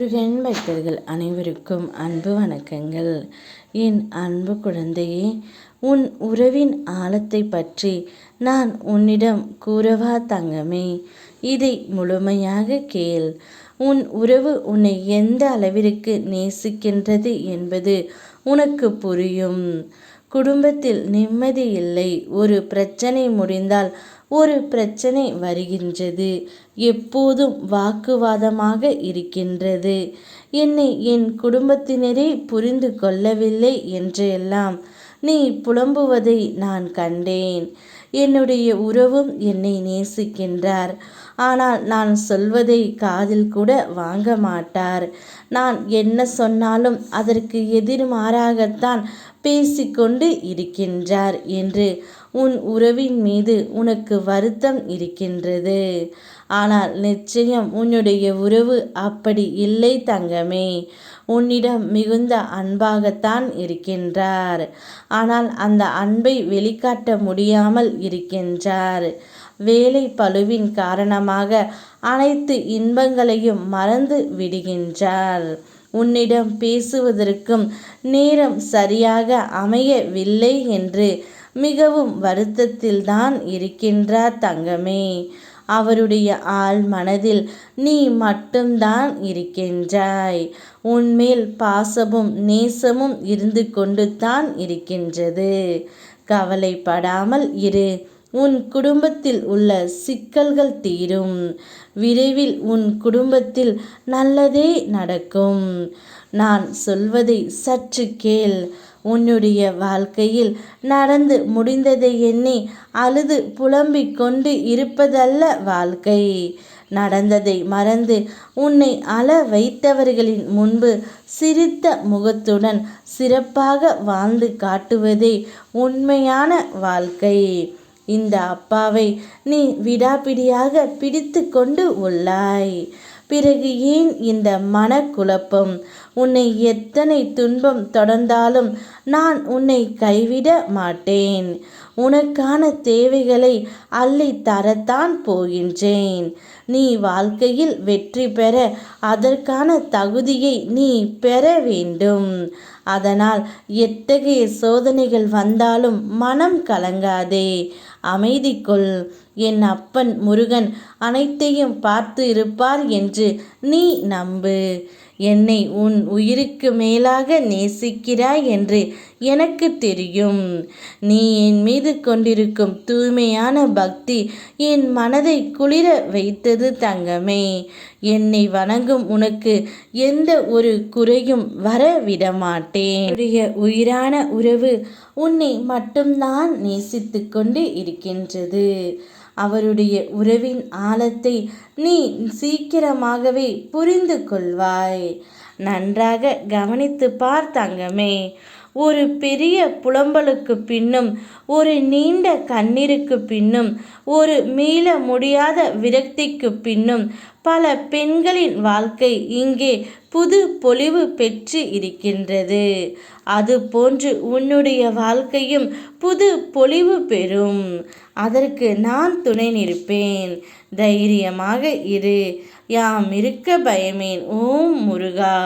முருகன் பக்தர்கள் அனைவருக்கும் அன்பு வணக்கங்கள். என் அன்பு குழந்தையே, உன் உறவின் ஆழத்தை பற்றி நான் உன்னிடம் கூறவா தங்கமே? இதை முழுமையாக கேள். உன் உறவு உன்னை எந்த அளவிற்கு நேசிக்கின்றது என்பது உனக்கு புரியும். குடும்பத்தில் நிம்மதி இல்லை. ஒரு பிரச்சனை முடிந்தால் ஒரு பிரச்சனை வருகின்றது. எப்போதும் வாக்குவாதமாக இருக்கின்றது. என்னை என் குடும்பத்தினரே புரிந்து கொள்ளவில்லை என்றெல்லாம் நீ புலம்புவதை நான் கண்டேன். என்னுடைய உறவும் என்னை நேசிக்கின்றார். ஆனால் நான் சொல்வதை காதில் கூட வாங்க மாட்டார். நான் என்ன சொன்னாலும் அதற்கு எதிர்மாறாகத்தான் பேசிக்கொண்டு இருக்கின்றார் என்று உன் உறவின் மீது உனக்கு வருத்தம் இருக்கின்றது. ஆனால் நிச்சயம் உன்னுடைய உறவு அப்படி இல்லை தங்கமே. உன்னிடம் மிகுந்த அன்பாகத்தான் இருக்கின்றார். ஆனால் அந்த அன்பை வெளிக்காட்ட முடியாமல் இருக்கின்றார். வேலை பளுவின் காரணமாக அனைத்து இன்பங்களையும் மறந்து விடுகின்றார். உன்னிடம் பேசுவதற்கும் நேரம் சரியாக அமையவில்லை என்று மிகவும் வருத்தத்தில்தான் இருக்கின்றார் தங்கமே. அவருடைய ஆழ் மனதில் நீ மட்டும்தான் இருக்கின்றாய். உன்மேல் பாசமும் நேசமும் இருந்து கொண்டு தான் இருக்கின்றது. கவலைப்படாமல் இரு. உன் குடும்பத்தில் உள்ள சிக்கல்கள் தீரும். விரைவில் உன் குடும்பத்தில் நல்லதே நடக்கும். நான் சொல்வதை சற்று கேள். உன்னுடைய வாழ்க்கையில் நடந்து முடிந்ததை எண்ணி அழுது புலம்பிக் கொண்டு இருப்பதல்ல வாழ்க்கை. நடந்ததை மறந்து உன்னை அழ வைத்தவர்களின் முன்பு சிரித்த முகத்துடன் சிறப்பாக வாழ்ந்து காட்டுவதே உண்மையான வாழ்க்கை. இந்த அப்பாவை நீ விடாப்பிடியாக பிடித்து கொண்டு உள்ளாய். பிறகு ஏன் இந்த மனக்குழப்பம்? உன்னை எத்தனை துன்பம் தொடர்ந்தாலும் நான் உன்னை கைவிட மாட்டேன். உனக்கான தேவைகளை அள்ளி தரத்தான் போகின்றேன். நீ வாழ்க்கையில் வெற்றி பெற அதற்கான தகுதியை நீ பெற வேண்டும். அதனால் எத்தகைய சோதனைகள் வந்தாலும் மனம் கலங்காதே, அமைதி கொள். என் அப்பன் முருகன் அனைத்தையும் பார்த்து இருப்பார் என்று நீ நம்பு. என்னை உன் உயிருக்கு மேலாக நேசிக்கிறாய் என்று எனக்கு தெரியும். நீ என் மீது கொண்டிருக்கும் தூய்மையான பக்தி என் மனதை குளிர வைத்தது தங்கமே. என்னை வணங்கும் உனக்கு எந்த ஒரு குறையும் வர விடமாட்டேன். என்னுடைய உயிரான உறவு உன்னை மட்டும்தான் நேசித்து கொண்டு இருக்கின்றது. அவருடைய உறவின் ஆழத்தை நீ சீக்கிரமாகவே புரிந்து கொள்வாய். நன்றாக கவனித்து பார் தங்கமே. ஒரு பெரிய புலம்பலுக்கு பின்னும், ஒரு நீண்ட கண்ணீருக்கு பின்னும், ஒரு மீள முடியாத விரக்திக்கு பின்னும் பல பெண்களின் வாழ்க்கை இங்கே புது பொலிவு பெற்று இருக்கின்றது. அது போன்று உன்னுடைய வாழ்க்கையும் புது பொலிவு பெறும். அதற்கு நான் துணை நிற்பேன். தைரியமாக இரு. யாம் இருக்க பயமேன். ஓம் முருகா.